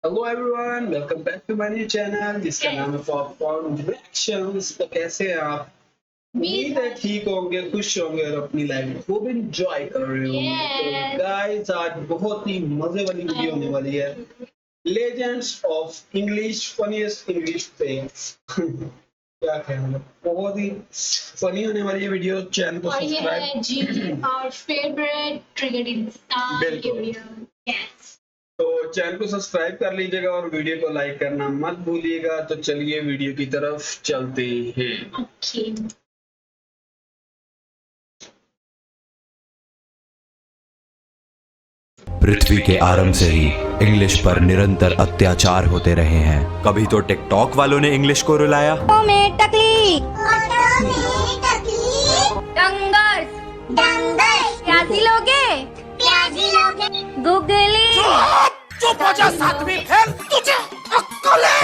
Hello everyone, welcome back to my new channel जिसका नाम है पॉपकॉर्न रिएक्शंस। तो कैसे हैं आप? उम्मीद है ठीक होंगे, खुश होंगे और अपनी लाइफ को खूब एंजॉय कर रहे होंगे। तो गाइस, आज बहुत ही मजे वाली वीडियो होने वाली है। Legends of English, funniest English things. क्या कहना है, बहुत ही फनी होने वाली है वीडियो। चैनल को और ये है सब्सक्राइब। जी और फेवरेट ट्रिगर्ड इंसान की बिल्कुल। वीडियो। यस। तो चैनल को सब्सक्राइब कर लीजिएगा और वीडियो को लाइक करना मत भूलिएगा। तो चलिए वीडियो की तरफ चलते हैं। ओके। पृथ्वी के आरंभ से ही इंग्लिश पर निरंतर अत्याचार होते रहे हैं। कभी तो टिकटॉक वालों ने इंग्लिश को रुलाया, में टकली डंगर्स प्यासी लोगे गुगली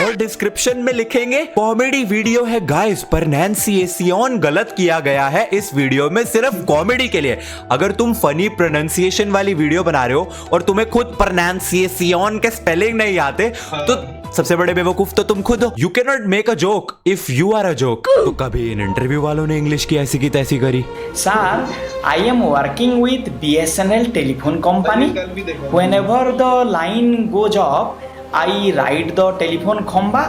और डिस्क्रिप्शन में लिखेंगे कॉमेडी वीडियो है गाइस, प्रोनाउंसिएशन गलत किया गया है इस वीडियो में सिर्फ कॉमेडी के लिए। अगर तुम फनी प्रोनाउंसिएशन वाली वीडियो बना रहे हो और तुम्हें खुद प्रोनाउंसिएशन के स्पेलिंग नहीं आते तो सबसे बड़े बेवकूफ तो तुम खुद हो। You can not make a joke if you are a joke. तो कभी इन इंटरव्यू वालों ने इंग्लिश की ऐसी की तैसी करी। Sir, I am working with BSNL telephone company. Whenever the line goes off, I write the telephone khamba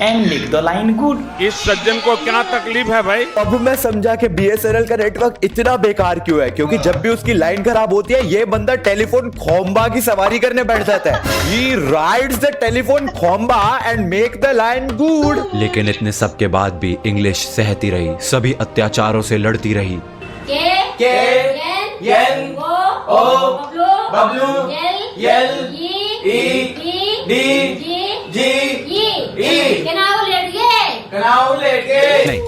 and make the line good. इस सज्जन को क्या तकलीफ है भाई? अब मैं समझा कि BSNL का नेटवर्क इतना बेकार क्यों है, क्योंकि जब भी उसकी लाइन खराब होती है ये बंदा टेलीफोन खोम्बा की सवारी करने बैठ जाता है। He rides the telephone खोम्बा and make the line good। लेकिन इतने सब के बाद भी इंग्लिश सहती रही, सभी अत्याचारों से लड़ती रही।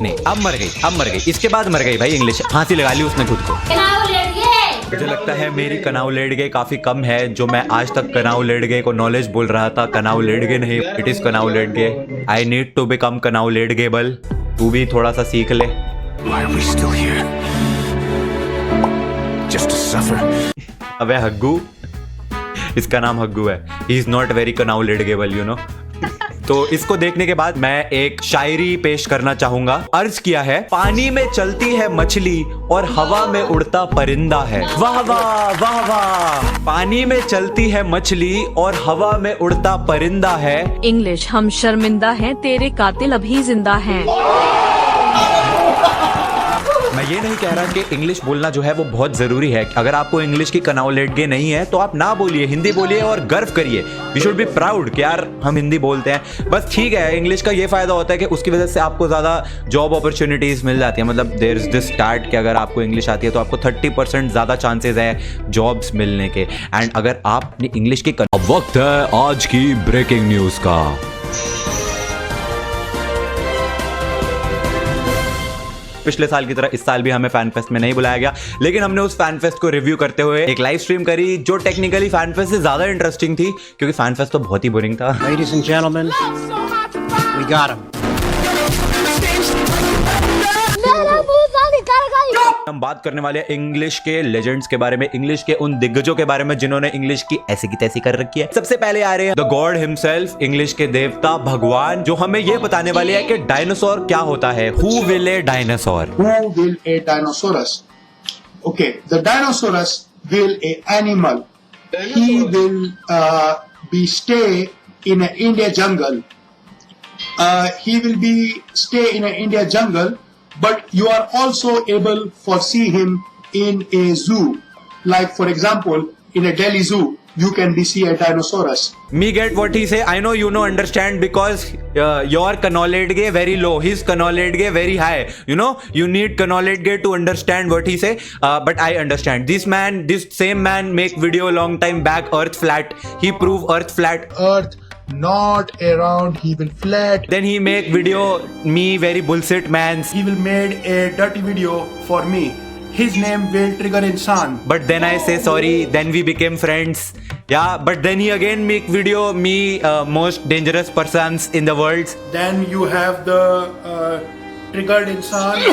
नहीं, अब मर गई, इसके बाद मर गई भाई इंग्लिश, फांसी लगा ली उसने खुद को। मुझे लगता है मेरी कनाऊ लेडगे काफी कम है, जो मैं आज तक कनाऊ लेडगे को नॉलेज बोल रहा था। कनाऊ लेडगे नहीं, it is knowledge. I need to become knowledgeable. तू भी थोड़ा सा सीख ले। अबे हग्गू, इसका नाम हग्गू है। He is not very knowledgeable, you know. तो इसको देखने के बाद मैं एक शायरी पेश करना चाहूंगा। अर्ज किया है, पानी में चलती है मछली और हवा में उड़ता परिंदा है। वाह वाह वाह वाह। पानी में चलती है मछली और हवा में उड़ता परिंदा है। इंग्लिश हम शर्मिंदा हैं, तेरे कातिल अभी जिंदा हैं। मैं ये नहीं कह रहा कि इंग्लिश बोलना जो है वो बहुत जरूरी है। अगर आपको इंग्लिश की कनाऊ लेडगे नहीं है तो आप ना बोलिए, हिंदी बोलिए और गर्व करिए। यू शुड बी प्राउड कि यार हम हिंदी बोलते हैं। बस ठीक है, इंग्लिश का ये फायदा होता है कि उसकी वजह से आपको ज्यादा जॉब अपॉर्चुनिटीज मिल जाती है। मतलब देयर इज दिस स्टार्ट कि अगर आपको इंग्लिश आती है तो आपको 30% ज्यादा चांसेस है जॉब्स मिलने के। एंड अगर आप अपनी इंग्लिश की वक्त है आज की ब्रेकिंग न्यूज का। पिछले साल की तरह इस साल भी हमें फैन फेस्ट में नहीं बुलाया गया, लेकिन हमने उस फैन फेस्ट को रिव्यू करते हुए एक लाइव स्ट्रीम करी जो टेक्निकली फैन फेस्ट से ज्यादा इंटरेस्टिंग थी, क्योंकि फैन फेस्ट तो बहुत ही बोरिंग था। Ladies and gentlemen, we got him. हम बात करने वाले हैं इंग्लिश के लेजेंड्स के बारे में, इंग्लिश के उन दिग्गजों के बारे में जिन्होंने इंग्लिश की ऐसी की तैसी कर रखी है। सबसे पहले आ रहे हैं द गॉड हिमसेल्फ, इंग्लिश के देवता भगवान, जो हमें ये बताने वाले हैं कि डायनासोर क्या होता है। Who will A dinosaur? Who will a dinosaurus? Okay, the dinosaurus will a animal. He will be stay in an India jungle. He will be stay in an India jungle, but you are also able for see him in a zoo. Like for example, in a Delhi zoo, you can be see a dinosaurus. Me get what he say. I know you know understand because your knowledge very low, his knowledge very high. You know you need knowledge to understand what he say. But I understand. This same man make video long time back. Earth flat. He prove Earth flat. Earth not around, he will flat. Then he make video me very bullshit man. He will made a dirty video for me. His name will trigger insan. But then I say sorry. Then we became friends. Yeah. But then he again make video me most dangerous persons in the world. Then you have the triggered insan.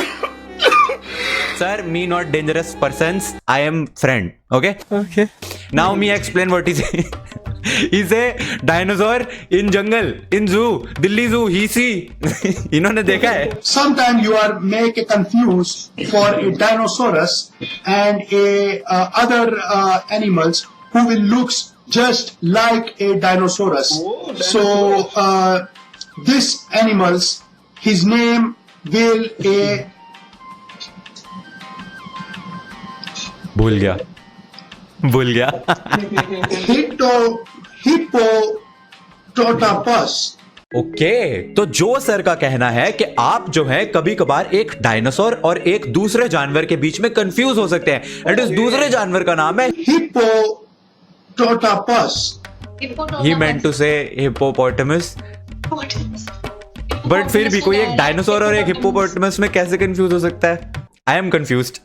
sir, me not dangerous persons. I am friend. Okay. Okay. Now me explain what he say. He say dinosaur in jungle, in zoo, Delhi zoo. He see. इन्होंने देखा है. Sometimes you are make a confuse for a dinosaurus and a other animals who will looks just like a dinosaurus. Oh, So this animals, his name will a भूल गया. Hippototapus. Okay तो जो sir का कहना है कि आप जो है कभी कभार एक डायनासोर और एक दूसरे जानवर के बीच में कंफ्यूज हो सकते हैं एंड उस दूसरे जानवर का नाम है Hippototapus. ही मेंट टू से हिप्पोपोटामस. बट फिर भी कोई एक डायनासोर और एक हिप्पोपोटामस में कैसे कंफ्यूज हो सकता है? I am confused.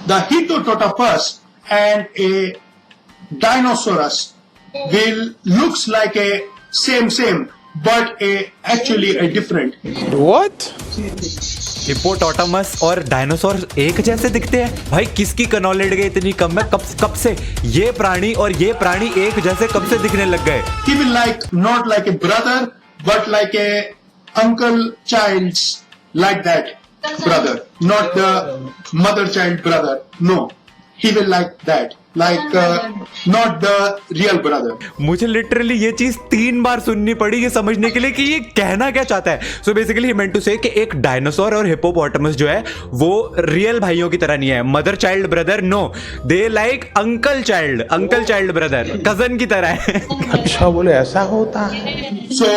The Hippototapus and a Dinosaurus will looks like a same, but actually a different. What? Hippopotamus और डायनासोर एक जैसे दिखते हैं? भाई किसकी कनॉलेज इतनी कम है? कब से ये प्राणी और ये प्राणी एक जैसे कब से दिखने लग गए? He will like not like a brother, but like a uncle child's like that brother, not the mother child brother. No, he will like that, like not the real brother. मुझे लिटरली ये चीज 3 बार सुननी पड़ी ये समझने के लिए कि ये कहना क्या चाहता है. So basically he meant to से कि एक डायनासोर और हिप्पोपोटामस जो है वो रियल भाइयों की तरह नहीं है. Mother child brother no, they like uncle child brother, cousin की तरह है. अच्छा बोले ऐसा होता है. So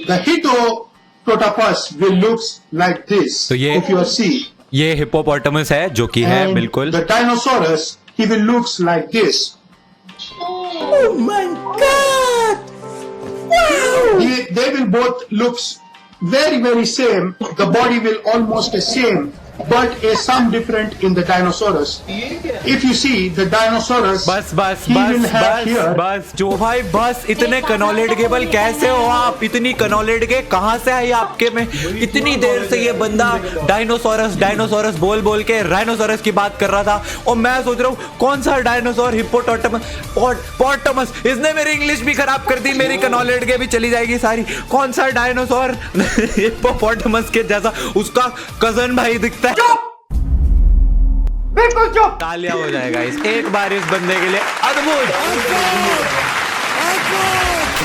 the Hippototapus will looks like this. तो ये- if you see. ये हिप्पोपोटामस है जो कि है And बिल्कुल. The Dinosaurus, he will looks like this. Oh my God! Wow! They will both looks very same. The body will almost the same, but some different in the Dinosaurus. If you see the Dinosaurus, he will have here. जो भाई बस इतने कनॉलेडगेबल कैसे हो आप? इतनी कनॉलेडगे कहाँ से आई आपके में? इतनी देर से ये बंदा डायनासोरस बोल के राइनोसोरस की बात कर रहा था और मैं सोच रहा हूँ कौन सा डायनासोर? हिप्पोपोटामस. इसने मेरी इंग्लिश भी खराब कर दी, मेरी कनॉलेडगे भी चली जाएगी सारी. कौन सा डायनासोर हिप्पोपोटामस के जैसा? उसका कजन भाई दिखता है. बिल्कुल चुप. तालियां हो जाएगा एक बार इस बंदे के लिए. अद्भुत.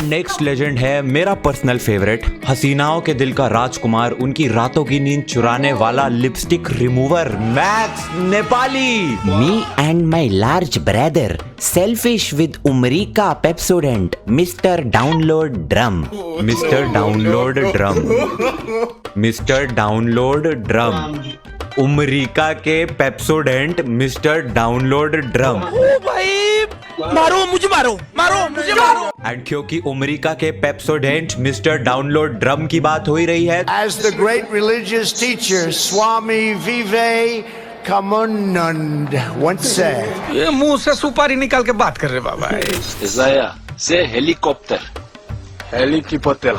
नेक्स्ट लेजेंड है मेरा पर्सनल फेवरेट, हसीनाओं के दिल का राजकुमार, उनकी रातों की नींद चुराने वाला lipstick remover max Nepali. Me and my large brother selfish with उमरिका पेप्सोडेंट मिस्टर डाउनलोड ड्रम. उमरिका के पेप्सोडेंट मिस्टर डाउनलोड ड्रम. भाई मारो मुझे. एंड क्योंकि उमरिका के पेप्सोडेंट मिस्टर डाउनलोड ड्रम की बात हो ही रही है, As the great religious teacher Swami Vivekanand once said, ये मुंह से सुपारी निकाल के बात कर रहे बाबा. Isaiah, say helicopter. Helicopter.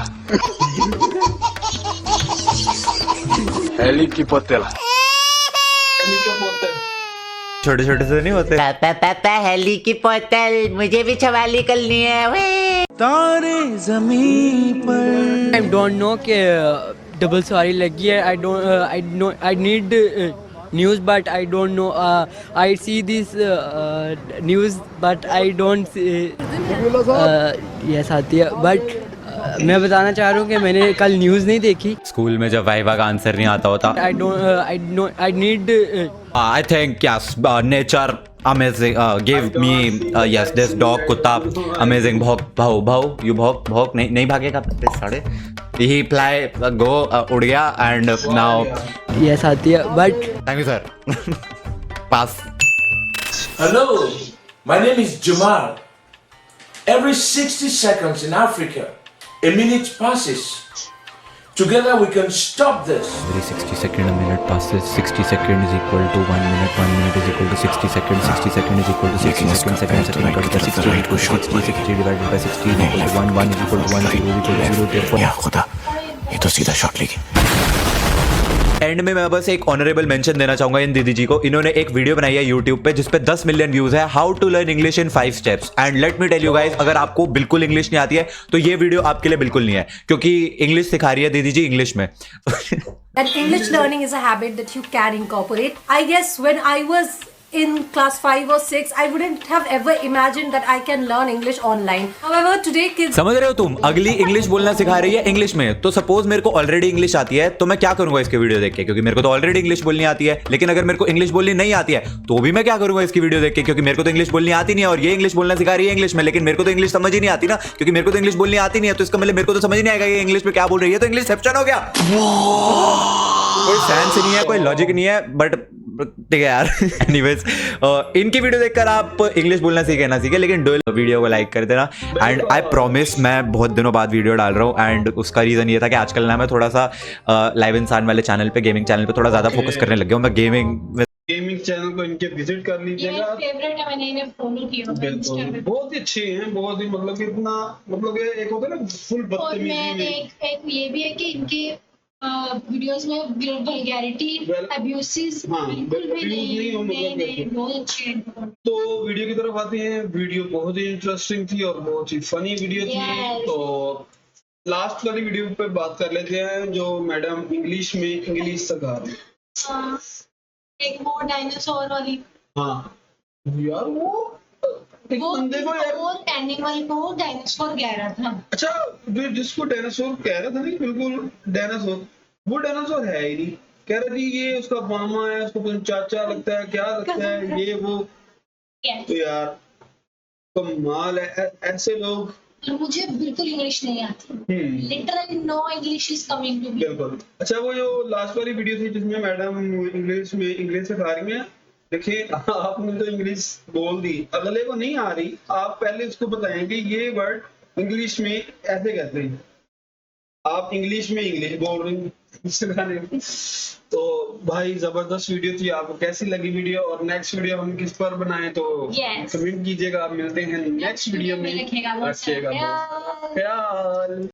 छोटे छोटे से नहीं होते. पापा हेली की बोतल मुझे भी छवाली करनी है. वे तारे जमीन पर. I don't know कि double sorry लगी है. I need news but I don't know. I see this news but I don't see. Yes आती है but मैं बताना चाह रहा हूँ कि मैंने कल न्यूज़ नहीं देखी. स्कूल में जब वाइवा का आंसर नहीं आता होता. I need. I think yes, nature amazing. Give me yes, this dog कुत्ता amazing. भाव you भाव नहीं भागेगा साढ़े. He fly go उड़ गया and now. Yes आती है but. Thank you sir. Pass. Hello, my name is Jamal. Every 60 seconds in Africa, a minute passes. Together we can stop this. Every 60 seconds a minute passes. 60 seconds is equal to 1 minute. 1 minute is equal to 60 seconds. 60 seconds is equal to 60 seconds. Second equal to 60 equal to 60. 60 divided by 60 is equal to 1. 1 is equal to 1. 0 is equal to 0. Therefore, या खुदा, ये तो सीधा shot लेगी. And में मैं बस एक ऑनरेबल मेंशन देना चाहूंगा इन दीदी जी को। इन्होंने एक वीडियो बनाई है यूट्यूब पे जिसपे 10 मिलियन व्यूज है, how to learn English in 5 steps. And let me tell you guys, अगर आपको बिल्कुल इंग्लिश नहीं आती है तो ये वीडियो आपके लिए बिल्कुल नहीं है, क्योंकि इंग्लिश सिखा रही है दीदी जी इंग्लिश में। That English learning is a habit that you can incorporate. I guess when I was in class 5 or 6, I wouldn't have ever imagined that I can learn English online. However, today kids... समझ रहे हो तुम, अगली English बोलना सिखा रही है English में। तो सपोज मेरे को ऑलरेडी इंग्लिश आती है तो मैं क्या करूंगा इसके वीडियो देख के, क्योंकि मेरे को तो ऑलरेडी इंग्लिश बोलनी आती है। लेकिन अगर मेरे को इंग्लिश बोलनी नहीं आती है तो भी मैं क्या करूंगा इसकी वीडियो देख के, क्योंकि मेरे को तो इंग्लिश बोलनी आती नहीं है और ये इंग्लिश बोलना सिखा रही है इंग्लिश में। लेकिन मेरे को तो इंग्लिश समझ ही नहीं आती ना, क्योंकि मेरे को तो इंग्लिश बोलनी आती नहीं है। तो इसका मतलब मेरे को तो समझ नहीं आएगा ये इंग्लिश में क्या बोल रही है, तो इंग्लिश सेप्शन हो गया। कोई सेंस नहीं है, कोई लॉजिक नहीं है, बट ठीक है यार। एनीवेज, इनकी वीडियो देखकर आप इंग्लिश बोलना सीखे ना सीखे, लेकिन वीडियो को लाइक कर देना। एंड आई प्रॉमिस मैं बहुत दिनों बाद वीडियो डाल रहा हूँ, एंड उसका रीजन ये था कि आजकल ना मैं थोड़ा सा लाइव इंसान वाले चैनल पे, गेमिंग चैनल पे थोड़ा ज्यादा फोकस करने लग गया हूँ। मैं गेमिंग चैनल को इनके विजिट कर लीजिएगा, फेवरेट है, मैंने इन्हें फॉलो किया। बिल्कुल बहुत ही अच्छे हैं, बहुत ही मतलब कि इतना मतलब एक होता है ना फुल बदतमीजी में। एक ये भी है कि इनके वीडियोस में वल्गैरिटी, अब्यूसेस बिल्कुल भी नहीं, बहुत अच्छे हैं। तो वीडियो की तरफ आते हैं। वीडियो बहुत ही इंटरेस्टिंग थी और बहुत ही फनी वीडियो थी। तो लास्ट वाली वीडियो पे बात कर लेते हैं जो मैडम इंग्लिश में इंग्लिश सिखा रही है। एक वो डायनासोर वाली, हाँ यार वो बंदे को यार वो एनिमल को डायनासोर कह रहा था। अच्छा, जो जिसको डायनासोर कह रहा था नहीं, बिल्कुल डायनासोर, वो डायनासोर है ही नहीं। कह रहा थी ये उसका मामा है, उसको कुछ चाचा लगता है, क्या लगता है ये वो। तो यार कमाल है ऐसे लोग। मुझे बिल्कुल इंग्लिश नहीं आती, literally no English is coming to me. बिल्कुल। अच्छा, वो जो लास्ट वाली वीडियो थी जिसमें मैडम इंग्लिश में इंग्लिश सिखा रही हैं, देखिए आपने तो इंग्लिश बोल दी, अगले को नहीं आ रही, आप पहले उसको बताएं कि ये वर्ड इंग्लिश में ऐसे कहते हैं। आप इंग्लिश में इंग्लिश बोल रहे हैं। तो भाई जबरदस्त वीडियो थी। आपको कैसी लगी वीडियो और नेक्स्ट वीडियो हम किस पर बनाएं तो कमेंट कीजिएगा। मिलते हैं नेक्स्ट वीडियो में। रखिएगा ख्याल।